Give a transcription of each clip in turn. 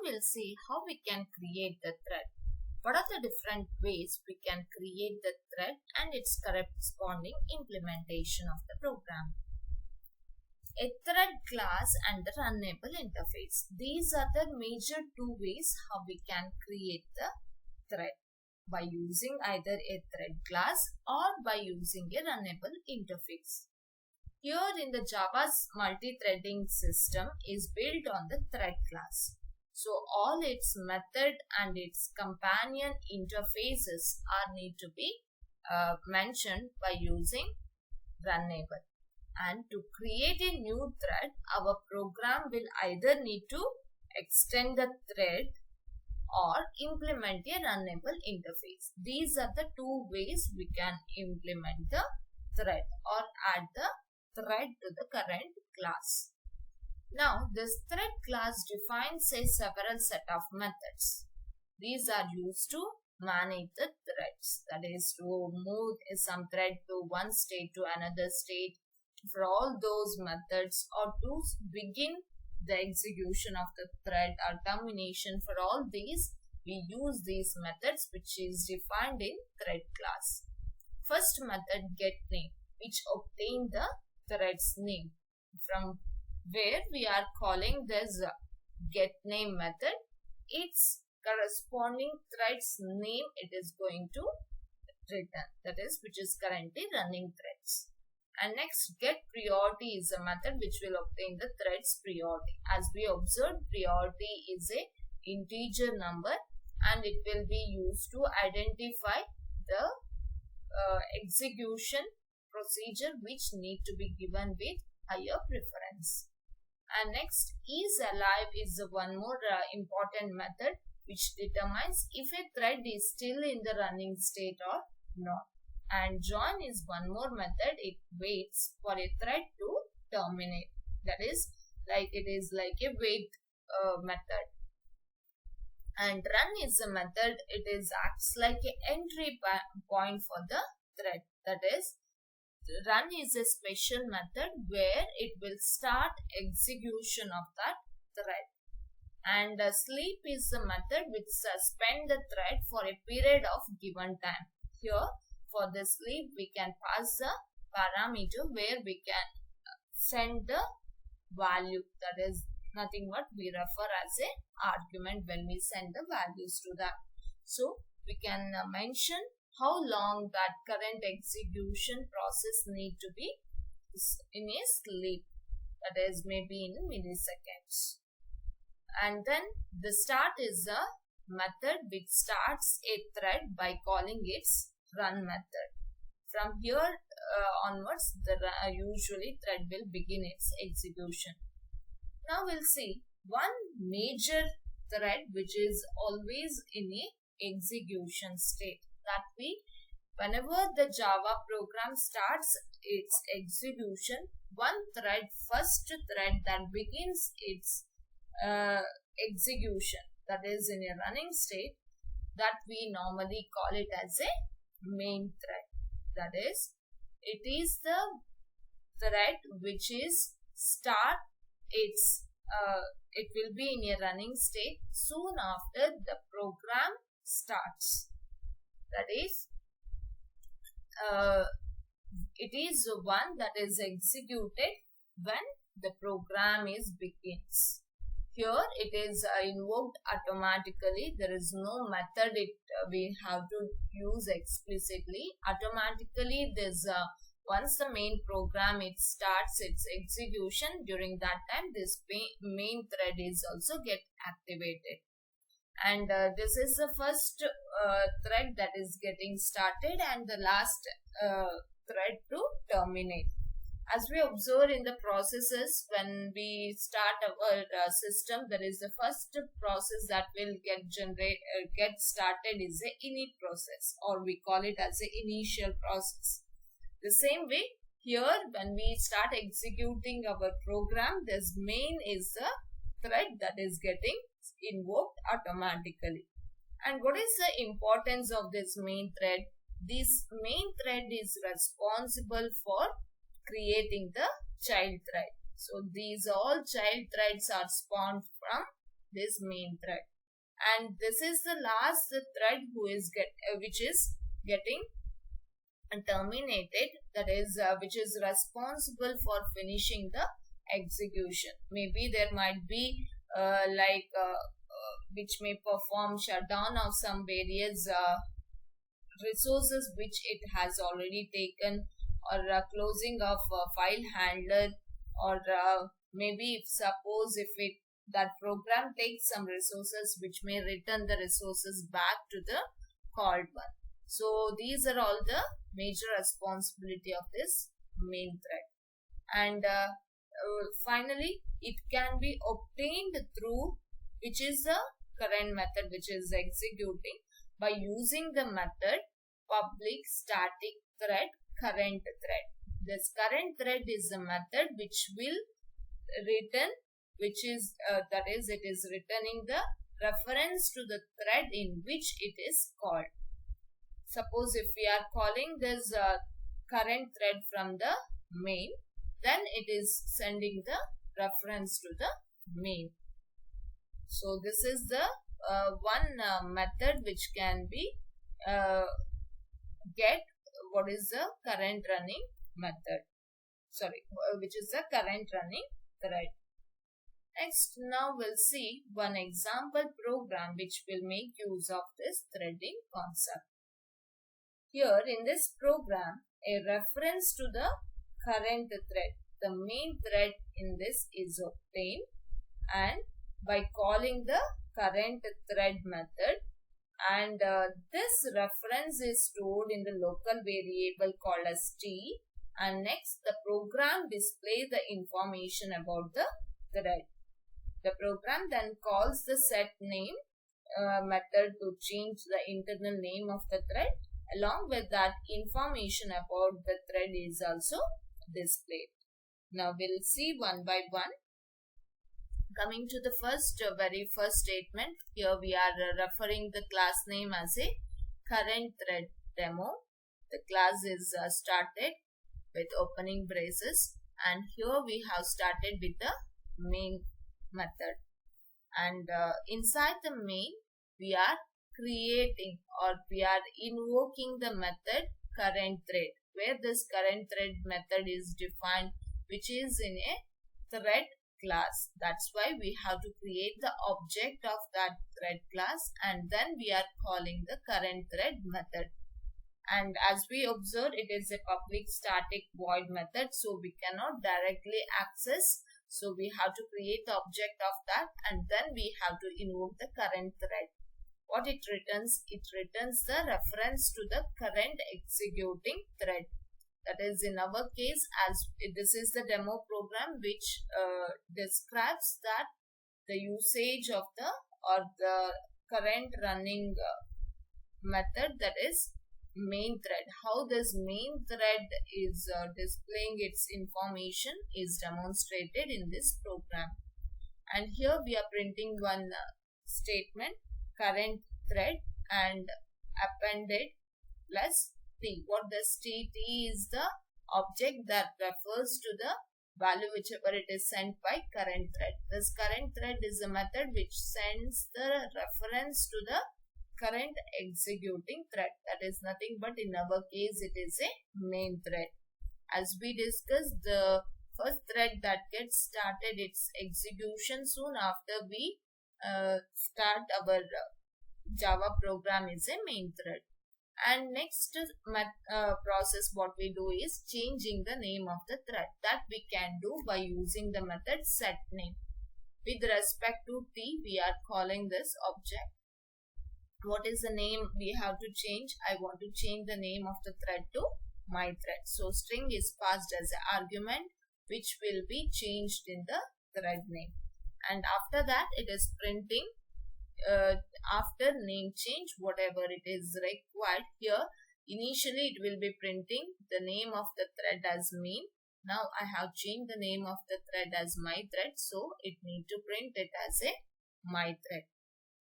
we'll see how we can create the thread. What are the different ways we can create the thread and its corresponding implementation of the program. A thread class and the Runnable interface. These are the major two ways how we can create the thread, by using either a thread class or by using a Runnable interface. Here in the Java's multi-threading system is built on the thread class. So all its method and its companion interfaces are need to be mentioned by using Runnable. And to create a new thread, our program will either need to extend the thread or implement a Runnable interface. These are the two ways we can implement the thread or add the thread to the current class. Now, this thread class defines a several set of methods. These are used to manage the threads, that is to move some thread to one state to another state, for all those methods, or to begin the execution of the thread or termination. For all these, we use these methods which is defined in thread class. First method, getName, which obtain the thread's name, from where we are calling this getName method. Its corresponding thread's name it is going to return, that is which is currently running threads. And next, getPriority is a method which will obtain the thread's priority. As we observed, priority is a integer number and it will be used to identify the execution procedure which need to be given with higher preference. And next, isAlive is the one more important method which determines if a thread is still in the running state or not. And join is one more method. It waits for a thread to terminate. That is like it is like a wait method. And run is a method. It is acts like an entry point for the thread. That is, run is a special method where it will start execution of that thread. And sleep is the method which suspend the thread for a period of given time. Here, for the sleep, we can pass the parameter where we can send the value, that is nothing but we refer as a argument when we send the values to that. So we can mention how long that current execution process need to be in a sleep, that is maybe in milliseconds. And then the start is a method which starts a thread by calling its run method. From here onwards, the usually thread will begin its execution. Now we'll see one major thread which is always in a execution state, that whenever the Java program starts its execution, one thread, first thread that begins its execution, that is in a running state, that we normally call it as a main thread. That is, it is the thread which is start its it will be in a running state soon after the program starts. That is, it is the one that is executed when the program begins. Here it is invoked automatically. There is no method we have to use explicitly. Automatically, once the main program starts its execution, during that time this main thread is also get activated. And this is the first thread that is getting started and the last thread to terminate. As we observe in the processes, when we start our system, there is the first process that will get started is the init process, or we call it as the initial process. The same way, here when we start executing our program, this main is the thread that is getting invoked automatically. And what is the importance of this main thread? This main thread is responsible for creating the child thread. So these all child threads are spawned from this main thread. And this is the last thread which is getting terminated, that is which is responsible for finishing the execution. Maybe there might be which may perform shutdown of some various resources which it has already taken, or closing of file handler, or maybe suppose if that program takes some resources which may return the resources back to the called one. So these are all the major responsibility of this main thread. And finally, it can be obtained through, which is the current method which is executing, by using the method public static thread current thread. This current thread is the method which will return, which is it is returning the reference to the thread in which it is called. Suppose if we are calling this current thread from the main, then it is sending the reference to the main. So this is the one method which can be get what is the current running method. Which is the current running thread. Next, now we'll see one example program which will make use of this threading concept. Here in this program, a reference to the current thread, the main thread in this, is obtained, and by calling the current thread method, and this reference is stored in the local variable called as t, and next the program displays the information about the thread. The program then calls the set name method to change the internal name of the thread. Along with that, information about the thread is also displayed. Now we'll see one by one. Coming to the very first statement, here we are referring the class name as a current thread demo. The class is started with opening braces, and here we have started with the main method, and inside the main we are creating, or we are invoking the method current thread, where this current thread method is defined, which is in a thread class. That's why we have to create the object of that thread class, and then we are calling the current thread method. And as we observed, it is a public static void method, so we cannot directly access. So we have to create the object of that, and then we have to invoke the current thread. What it returns? It returns the reference to the current executing thread. That is, in our case, as this is the demo program which describes that the usage of the current running method, that is main thread. How this main thread is displaying its information is demonstrated in this program. And here we are printing one statement, current thread and appended plus t. What this t is the object that refers to the value whichever it is sent by current thread. This current thread is a method which sends the reference to the current executing thread. That is nothing but, in our case, it is a main thread. As we discussed, the first thread that gets started its execution soon after we start our Java program is a main thread. And next process what we do is changing the name of the thread. That we can do by using the method setName. With respect to t, we are calling this object. What is the name we have to change? I want to change the name of the thread to my thread. So string is passed as an argument which will be changed in the thread name. And after that, it is printing after name change whatever it is required. Here initially it will be printing the name of the thread as main. Now I have changed the name of the thread as my thread, so it need to print it as a my thread.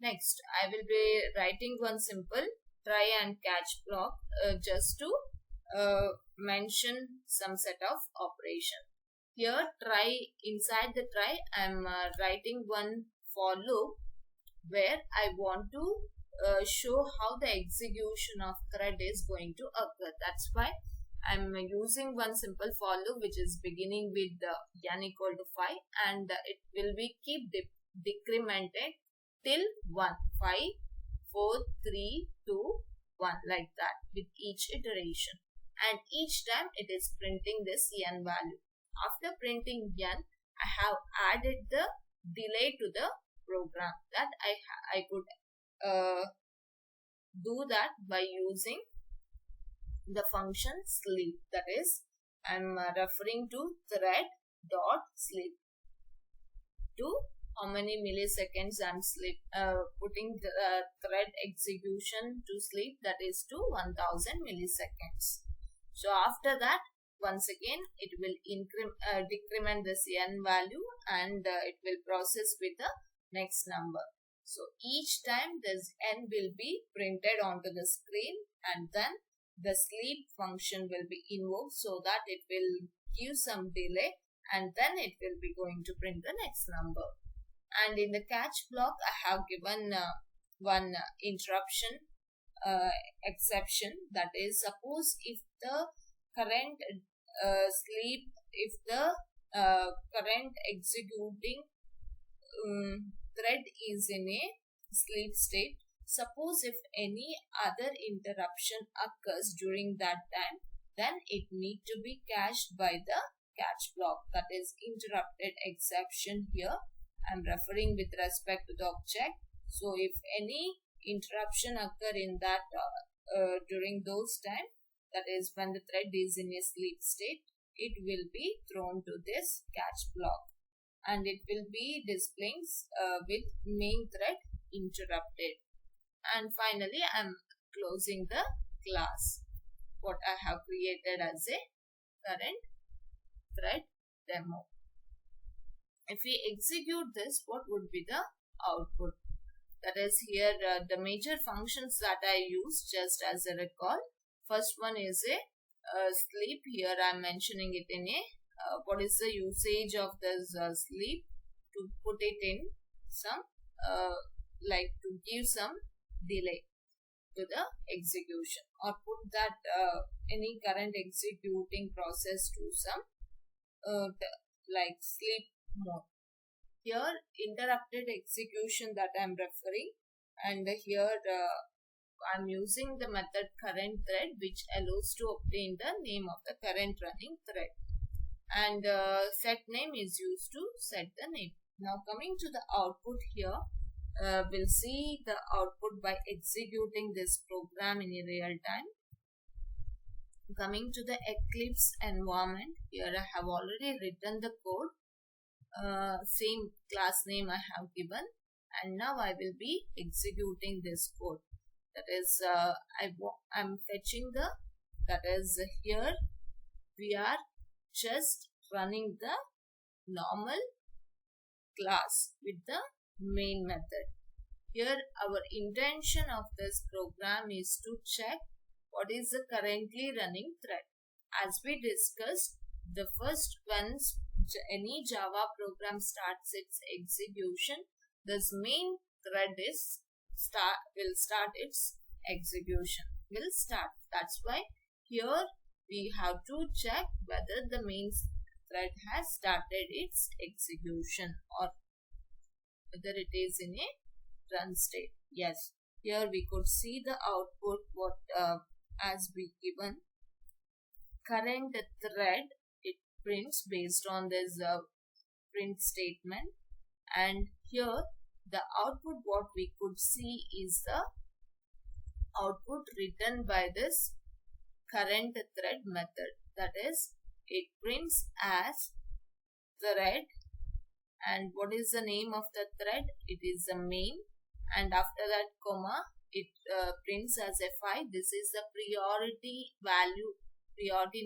Next, I will be writing one simple try and catch block just to mention some set of operation. Here, try, inside the try, I am writing one for loop where I want to show how the execution of thread is going to occur. That's why I'm using one simple for loop which is beginning with n equal to 5, and it will be keep decremented till 1, 5, 4, 3, 2, 1, like that with each iteration. And each time it is printing this n value. After printing n, I have added the delay to the program. That I could do that by using the function sleep. That is, I'm referring to thread dot sleep to how many milliseconds I'm putting the thread execution to sleep, that is to 1000 milliseconds. So after that, once again it will decrement this n value, and it will process with the next number. So each time this n will be printed onto the screen, and then the sleep function will be invoked so that it will give some delay, and then it will be going to print the next number. And in the catch block, I have given one interruption exception. That is, suppose if the current current executing thread is in a sleep state, suppose if any other interruption occurs during that time, then it need to be cached by the catch block. That is interrupted exception here. I'm referring with respect to the object. So if any interruption occur in that during those time, that is when the thread is in a sleep state, it will be thrown to this catch block, and it will be displaying with main thread interrupted. And finally, I'm closing the class what I have created as a current thread demo. If we execute this, what would be the output? That is, here the major functions that I use, just as a recall. First one is a sleep. Here I am mentioning it in a what is the usage of this sleep, to put it in some like to give some delay to the execution, or put that any current executing process to some like sleep mode. Here interrupted execution that I am referring, and here I am using the method current thread, which allows to obtain the name of the current running thread, and set name is used to set the name. Now coming to the output here, we'll see the output by executing this program in a real time. Coming to the Eclipse environment, here I have already written the code, same class name I have given, and now I will be executing this code. That is, I'm fetching the, that is, here we are just running the normal class with the main method. Here our intention of this program is to check what is the currently running thread. As we discussed, the first once any Java program starts its execution, this main thread will start its execution. That's why here we have to check whether the main thread has started its execution, or whether it is in a run state. Yes, here we could see the output what as we given current thread, it prints based on this print statement, and here the output what we could see is the output written by this current thread method. That is, it prints as thread, and what is the name of the thread? It is the main, and after that comma it prints as a 5. This is the priority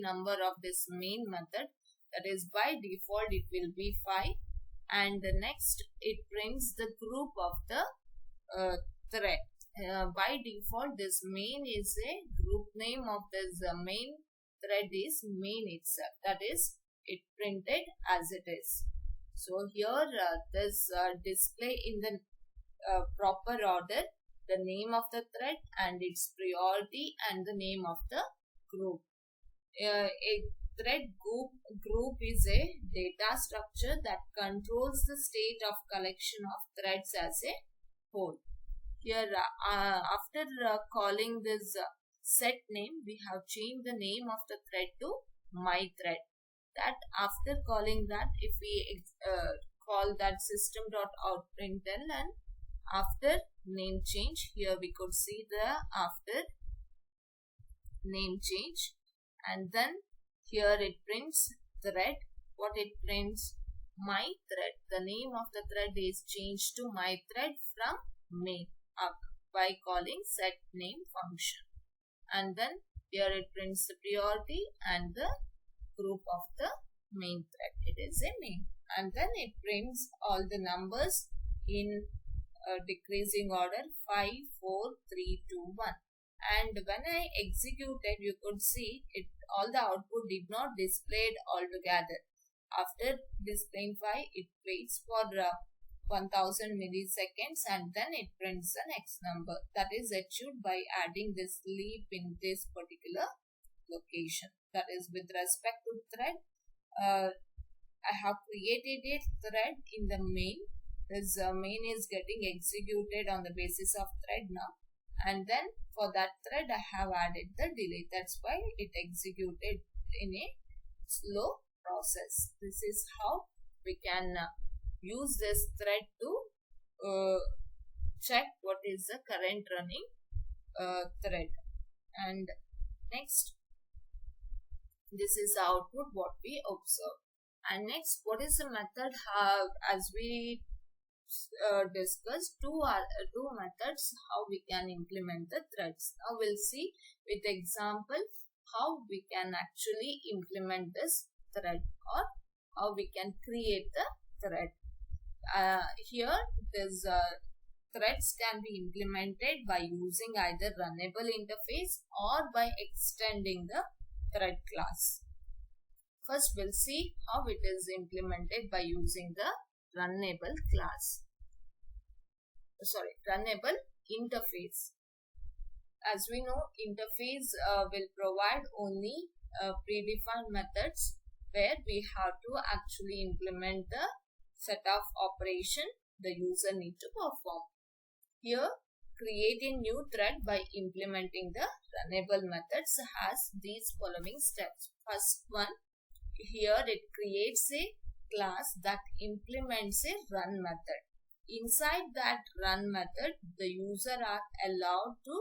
number of this main method. That is, by default it will be 5, and the next it prints the group of the thread. By default this main is a group name of this main thread is main itself. That is, it printed as it is. So here this display in the proper order the name of the thread and its priority and the name of the group. A thread group is a data structure that controls the state of collection of threads as a whole. Here after calling this set name, we have changed the name of the thread to my thread. That after calling that, if we call that system.out.println and after name change, here we could see the after name change, and then here it prints thread. What it prints? My thread. The name of the thread is changed to my thread from main by calling set name function, and then here it prints the priority and the group of the main thread. It is a main, and then it prints all the numbers in decreasing order 5, 4, 3, 2, 1. And when I executed, you could see it all the output did not displayed altogether. After displaying 5, it waits for 1000 milliseconds and then it prints the next number. That is achieved by adding this leap in this particular location. That is with respect to thread. I have created a thread in the main. This main is getting executed on the basis of thread now, and then for that thread I have added the delay. That's why it executed in a slow process. This is how we can use this thread to check what is the current running thread. And next, this is the output what we observe. And next, what is the method? As we discussed, two methods how we can implement the threads. Now we'll see with example how we can actually implement this thread or how we can create the thread. Here this threads can be implemented by using either Runnable interface or by extending the thread class. First we'll see how it is implemented by using the Runnable class. Runnable interface. As we know, interface will provide only predefined methods where we have to actually implement the set of operation the user need to perform. Here, create a new thread by implementing the Runnable methods has these following steps. First one, here it creates a class that implements a run method. Inside that run method, the user are allowed to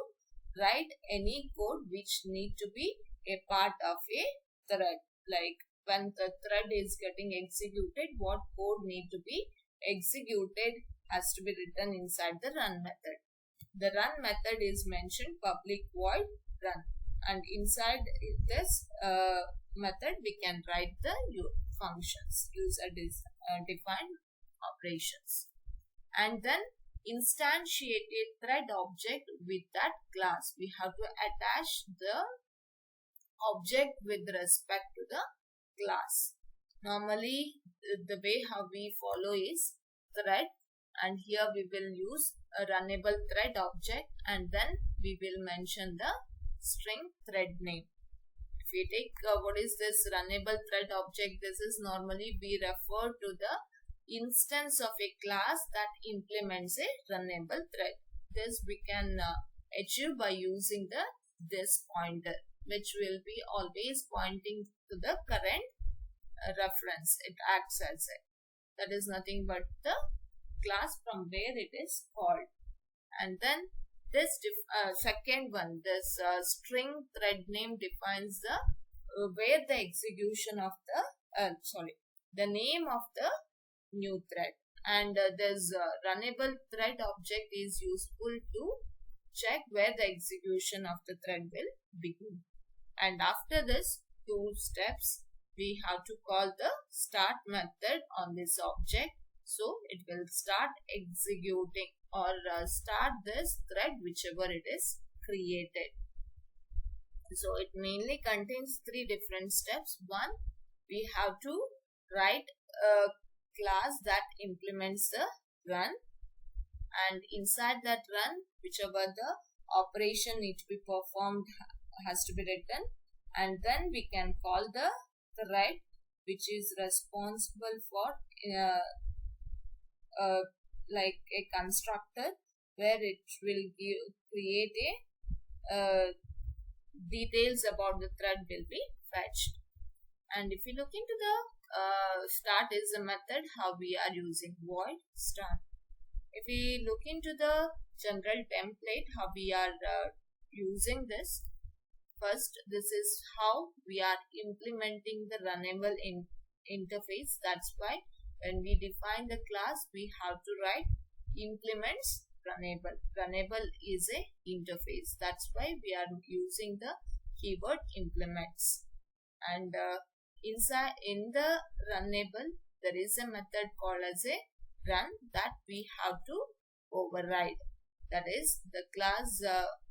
write any code which need to be a part of a thread. Like when the thread is getting executed, what code need to be executed has to be written inside the run method. The run method is mentioned public void run, and inside this method we can write the functions, user defined operations, and then instantiate a thread object with that class. We have to attach the object with respect to the class. Normally the way how we follow is thread, and here we will use a Runnable thread object, and then we will mention the string thread name. If we take what is this Runnable thread object, this is normally we refer to the instance of a class that implements a Runnable thread. This we can achieve by using this pointer, which will be always pointing to the current reference. It acts as it. That is nothing but the class from where it is called. And then this second one, this string thread name defines the where the execution of the name of the new thread, and this Runnable thread object is useful to check where the execution of the thread will begin. And after this two steps, we have to call the start method on this object, so it will start executing or start this thread whichever it is created. So it mainly contains three different steps. One, we have to write class that implements the run, and inside that run, whichever the operation need to be performed has to be written, and then we can call the thread which is responsible for like a constructor where it will create a details about the thread will be fetched. And if you look into the start is a method, how we are using void start. If we look into the general template, how we are using this, first this is how we are implementing the Runnable interface. That's why when we define the class, we have to write implements Runnable. Runnable is a interface. That's why we are using the keyword implements. And inside in the Runnable, there is a method called as a run that we have to override. That is, the class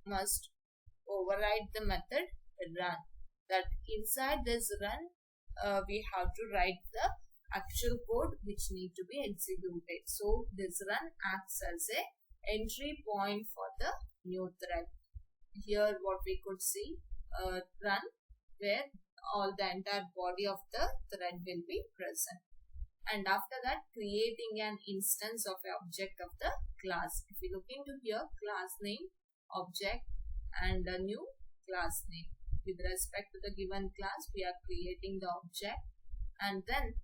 must override the method run. That inside this run, we have to write the actual code which need to be executed. So this run acts as a entry point for the new thread. Here what we could see, run, where all the entire body of the thread will be present. And after that, creating an instance of an object of the class. If you look into here, class name, object, and a new class name. With respect to the given class, we are creating the object, and then,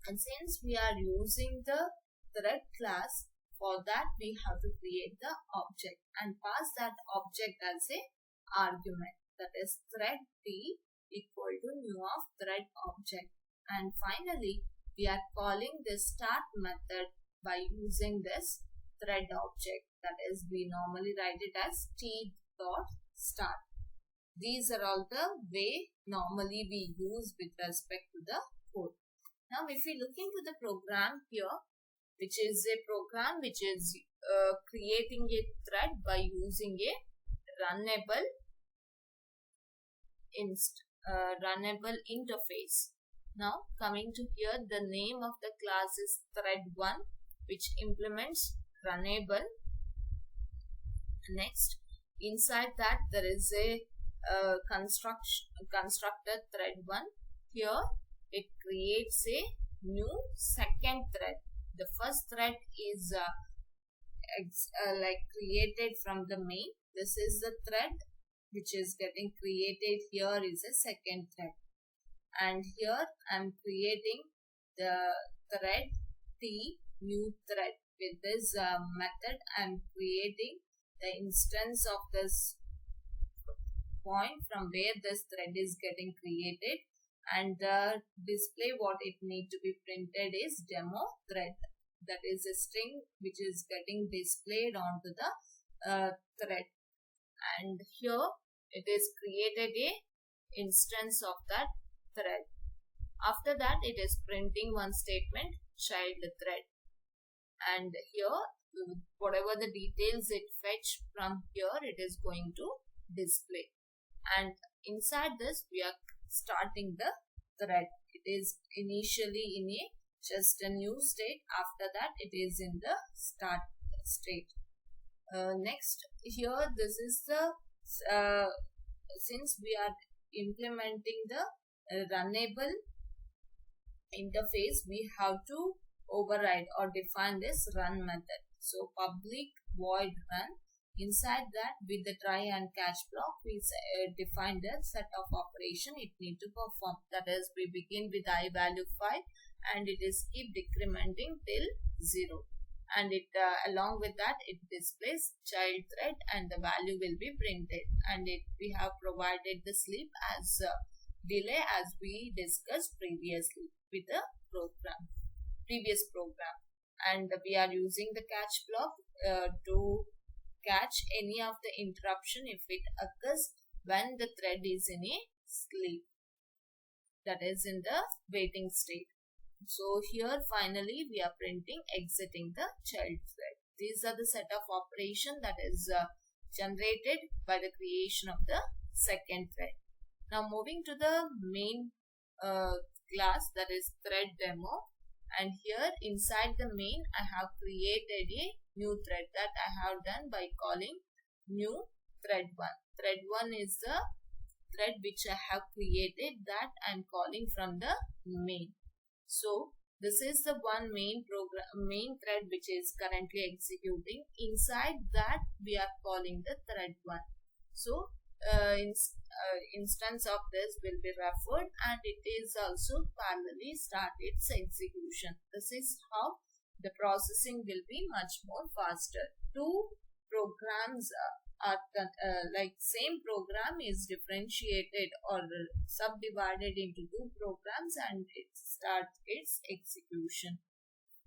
and since we are using the thread class, for that we have to create the object and pass that object as a argument. That is thread t equal to new of thread object. And finally, we are calling this start method by using this thread object. That is, we normally write it as t.start. These are all the way normally we use with respect to the code. Now, if we look into the program here, which is a program which is creating a thread by using a Runnable interface. Now, coming to here, the name of the class is thread1, which implements Runnable. Next, inside that there is a constructor thread1. Here, it creates a new second thread. The first thread is like created from the main. This is the thread which is getting created. Here is a second thread. And here I am creating the thread t new thread. With this method, I am creating the instance of this point from where this thread is getting created, and the display what it need to be printed is demo thread. That is a string which is getting displayed onto the thread, and here it is created a instance of that thread. After that, it is printing one statement, child thread, and here whatever the details it fetch from here, it is going to display. And inside this, we are starting the thread. It is initially in a just a new state. After that, it is in the start state. Next, here this is the since we are implementing the Runnable interface, we have to override or define this run method. So public void run. Inside that, with the try and catch block, we define the set of operation it need to perform. That is, we begin with I value 5 and it is keep decrementing till 0. And it along with that, it displays child thread and the value will be printed. And we have provided the sleep as delay as we discussed previously with the previous program. And we are using the catch block to catch any of the interruption if it occurs when the thread is in a sleep, that is in the waiting state. So here finally we are printing exiting the child thread. These are the set of operation that is generated by the creation of the second thread. Now moving to the main class, that is thread demo. And here inside the main I have created a new thread that I have done by calling new thread 1. Thread 1 is the thread which I have created that I am calling from the main. So this is the one main thread which is currently executing. Inside that we are calling the thread 1. So instance of this will be referred and it is also parallelly start its execution. This is how the processing will be much more faster. Two programs are like same program is differentiated or subdivided into two programs and it starts its execution.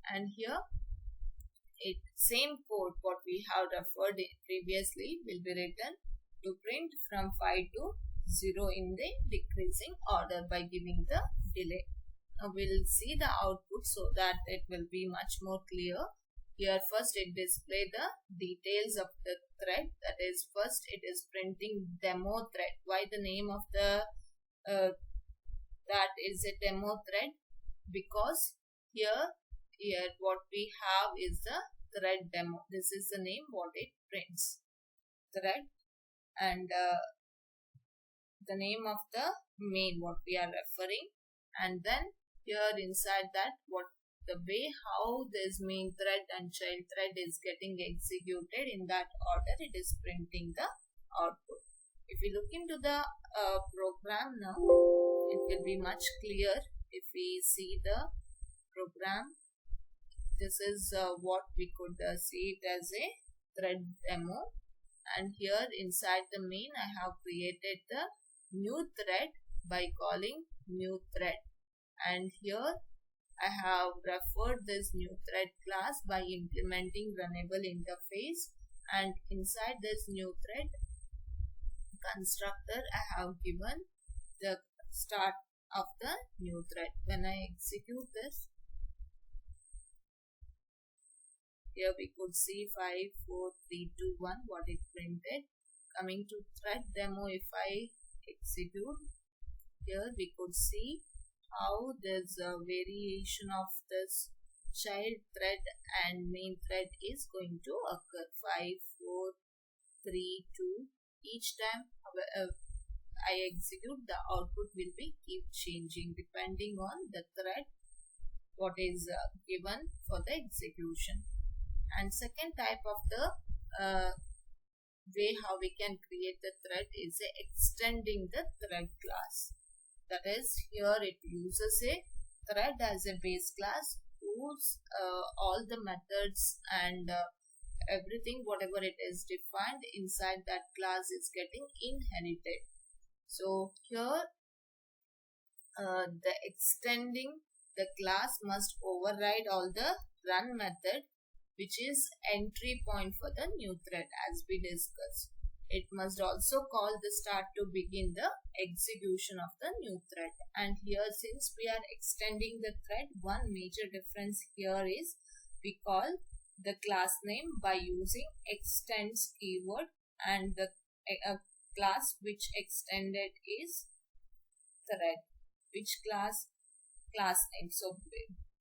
And here same code what we have referred previously will be written to print from 5 to 0 in the decreasing order by giving the delay. Now we'll see the output so that it will be much more clear. Here first it display the details of the thread, that is first it is printing demo thread. Why the name of the that is a demo thread? Because here what we have is the thread demo. This is the name what it prints, thread, and the name of the main what we are referring, and then here inside that what the way how this main thread and child thread is getting executed in that order, it is printing the output. If we look into the program now, it will be much clear if we see the program. This is what we could see it as a thread demo. And here inside the main I have created the new thread by calling new thread, and here I have referred this new thread class by implementing Runnable interface, and inside this new thread constructor I have given the start of the new thread. When I execute this, here we could see 5, 4, 3, 2, 1 what it printed. Coming to thread demo, if I execute, here we could see how there's a variation of this child thread and main thread is going to occur. 5, 4, 3, 2. Each time I execute, the output will be keep changing depending on the thread what is given for the execution. And second type of the way how we can create the thread is extending the thread class. That is, here it uses a thread as a base class whose all the methods and everything whatever it is defined inside that class is getting inherited. So here the extending the class must override all the run method, which is entry point for the new thread as we discussed. It must also call the start to begin the execution of the new thread. And here since we are extending the thread, one major difference here is we call the class name by using extends keyword, and the class which extended is thread. Which class name? So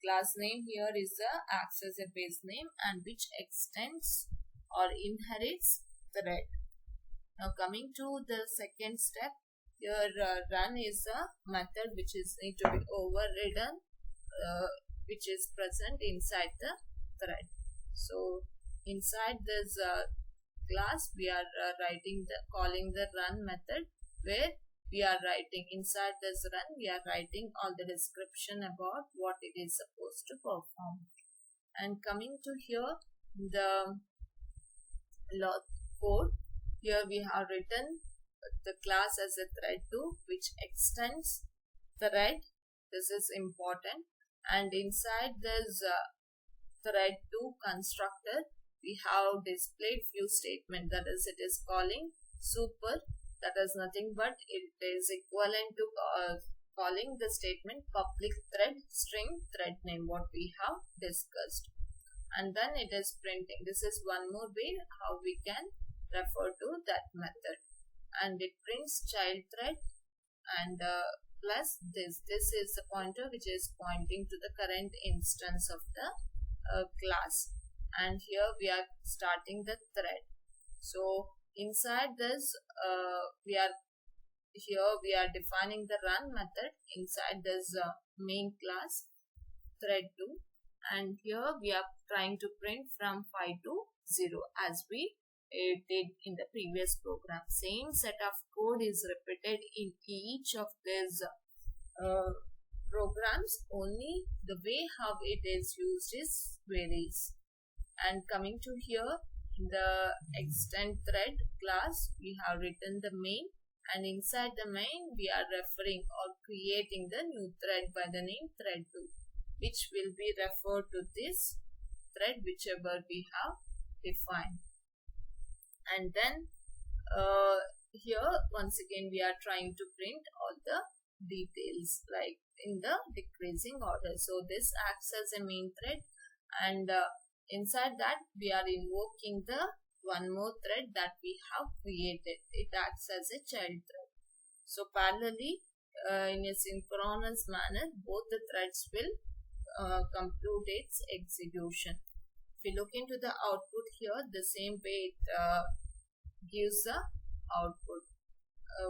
class name here is the acts as a base name and which extends or inherits thread. Now coming to the second step, here run is a method which is need to be overridden, which is present inside the thread. So inside this class we are calling the run method, where we are writing inside this run, we are writing all the description about what it is supposed to perform. And coming to here, the code, here we have written the class as a thread 2 which extends thread. This is important. And inside this thread 2 constructor, we have displayed few statements, that is it is calling super. That is nothing but it is equivalent to calling the statement public thread string thread name what we have discussed. And then it is printing. This is one more way how we can refer to that method. And it prints child thread and plus this. This is the pointer which is pointing to the current instance of the class, and here we are starting the thread. So inside this we are defining the run method inside this main class thread2, and here we are trying to print from 5 to 0 as we did in the previous program. Same set of code is repeated in each of these programs, only the way how it is used is varies. And coming to here, in the extend thread class, we have written the main, and inside the main we are referring or creating the new thread by the name thread2, which will be referred to this thread whichever we have defined. And then here once again we are trying to print all the details like in the decreasing order. So this acts as a main thread, and inside that we are invoking the one more thread that we have created. It acts as a child thread. So parallelly in a synchronous manner both the threads will compute its execution. If you look into the output here, the same way it gives the output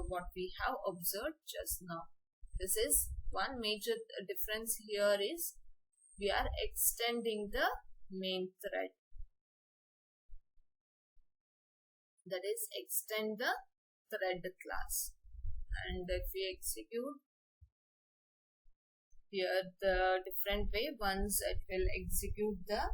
what we have observed just now. This is one major difference here is we are extending the main thread. That is, extend the thread class. And if we execute here the different way, once it will execute the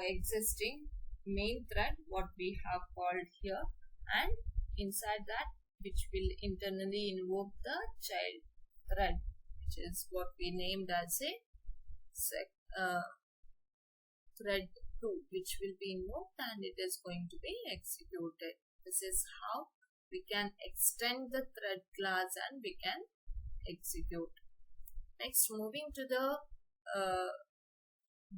existing main thread what we have called here, and inside that which will internally invoke the child thread, which is what we named as a thread 2, which will be invoked and it is going to be executed. This is how we can extend the thread class and we can execute. Next, moving to the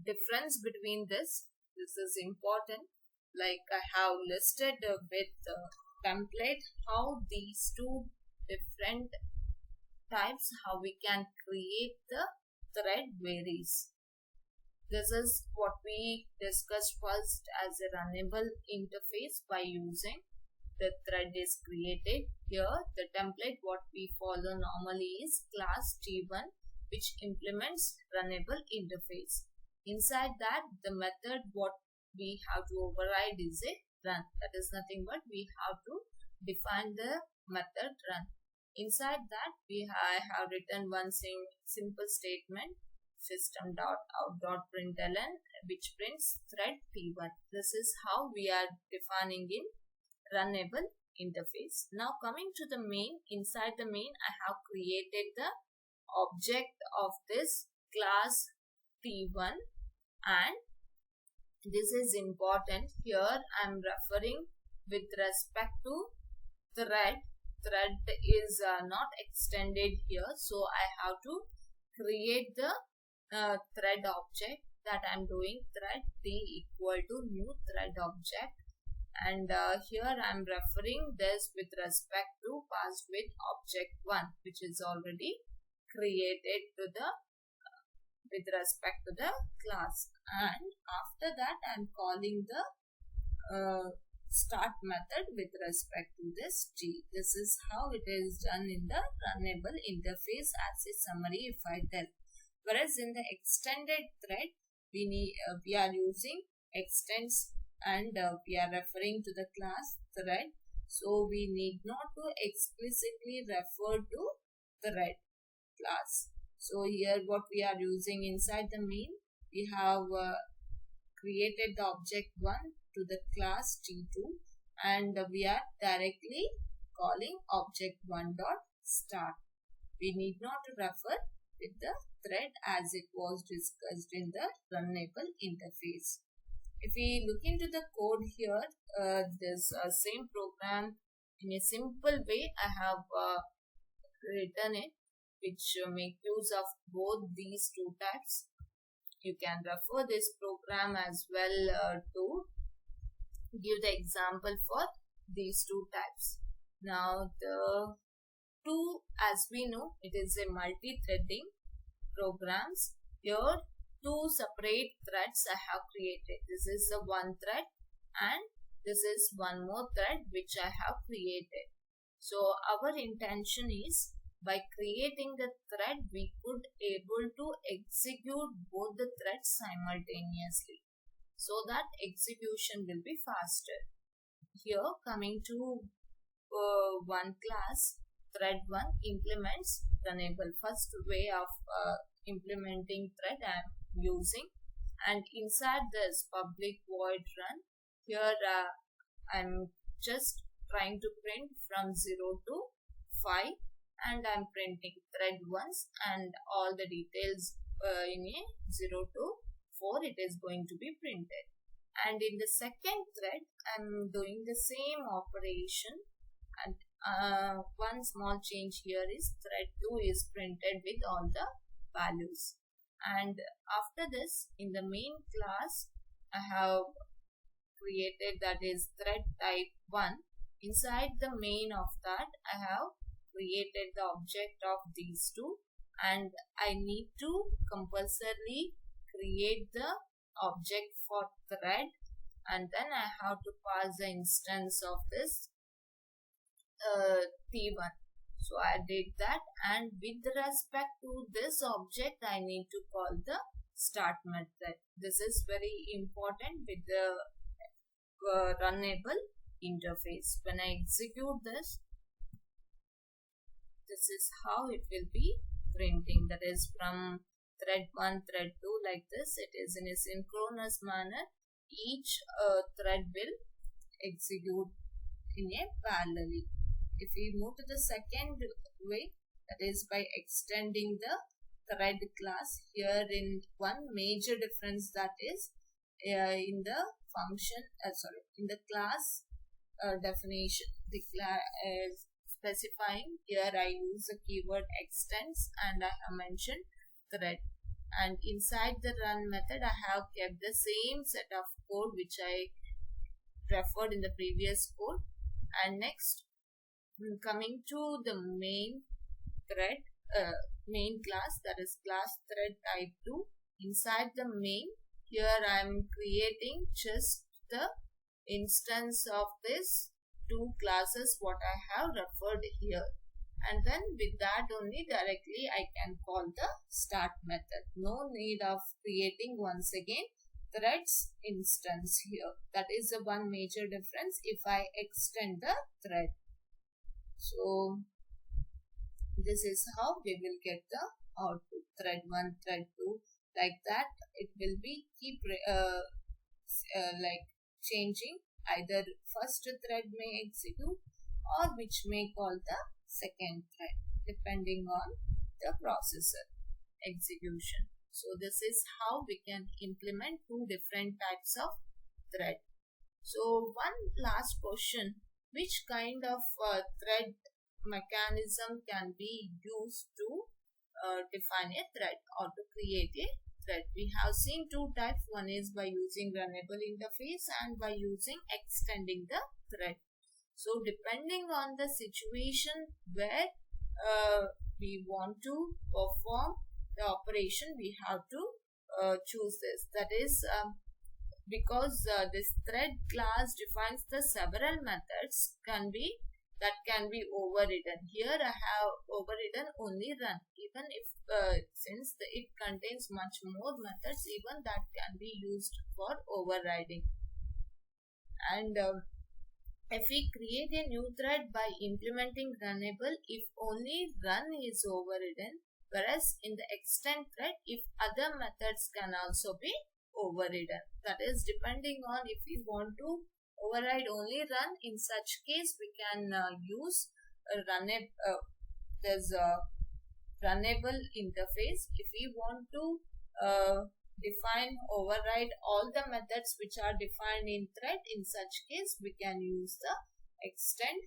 difference between this is important. Like I have listed with template how these two different types how we can create the thread varies. This is what we discussed first as a runnable interface by using the thread is created. Here the template what we follow normally is class T1 which implements runnable interface. Inside that the method what we have to override is a run. That is nothing but we have to define the method run. Inside that I have written one simple statement system.out.println which prints thread T1. This is how we are defining in runnable interface. Now coming to the main, inside the main I have created the object of this class T1, and this is important. Here I am referring with respect to thread. Thread is not extended here, so I have to create the thread object. That I am doing thread T equal to new thread object, and here I am referring this with respect to passed with object 1 which is already created to the with respect to the class, and after that I am calling the start method with respect to this T. This is how it is done in the runnable interface as a summary if I tell. Whereas in the extended thread we are using extends and we are referring to the class thread, so we need not to explicitly refer to thread class. So here what we are using inside the main, we have created the object 1 to the class T2, and we are directly calling object 1 dot start. We need not to refer with the thread as it was discussed in the runnable interface. If we look into the code here, this same program in a simple way I have written it, which make use of both these two types. You can refer this program as well to give the example for these two types. Now the as we know, it is a multi-threading programs. Here, two separate threads I have created. This is the one thread and this is one more thread which I have created. So our intention is by creating the thread, we could able to execute both the threads simultaneously, so that execution will be faster. Here coming to one class, thread1 implements Runnable. First way of implementing thread I am using, and inside this public void run, here I am just trying to print from 0 to 5, and I am printing thread once and all the details in a 0 to 4 it is going to be printed. And in the second thread I am doing the same operation, and one small change here is thread 2 is printed with all the values. And after this, in the main class I have created, that is thread type 1. Inside the main of that I have created the object of these two, and I need to compulsorily create the object for thread, and then I have to pass the instance of this T1. So I did that, and with respect to this object I need to call the start method. This is very important with the Runnable interface. When I execute this, this is how it will be printing, that is from thread 1, thread 2, like this. It is in a synchronous manner. Each thread will execute in a parallelly. If we move to the second way, that is by extending the thread class, here in one major difference, that is in the function, in the class definition, the specifying, here I use the keyword extends and I have mentioned thread, and inside the run method I have kept the same set of code which I referred in the previous code. And next, coming to the main thread, main class, that is class thread type 2. Inside the main, here I am creating just the instance of this two classes what I have referred here, and then with that only directly I can call the start method. No need of creating once again threads instance here. That is the one major difference if I extend the thread. So this is how we will get the output, thread 1, thread 2, like that. It will be keep like changing, either first thread may execute or which may call the second thread depending on the processor execution. So this is how we can implement two different types of thread. So one last question, which kind of thread mechanism can be used to define a thread or to create a thread? We have seen two types. One is by using Runnable interface and by using extending the thread. So depending on the situation where we want to perform the operation, we have to choose this. That is because this thread class defines the several methods that can be overridden. Here I have overridden only run, even if since it contains much more methods, even that can be used for overriding. And if we create a new thread by implementing Runnable, if only run is overridden, whereas in the extend thread, if other methods can also be overridden. That is depending on if we want to override only run. In such case, we can use a there's a Runnable interface. If we want to define override all the methods which are defined in thread, in such case we can use the extend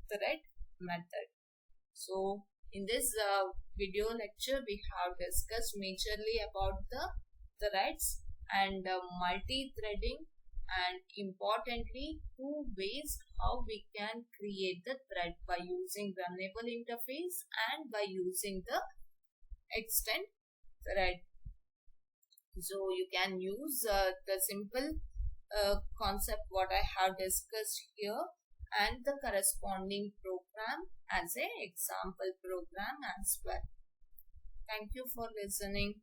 thread method. So in this video lecture we have discussed majorly about the threads and multi-threading and importantly, two ways how we can create the thread by using Runnable interface and by using the extend thread. So you can use the simple concept what I have discussed here and the corresponding program as an example program as well. Thank you for listening.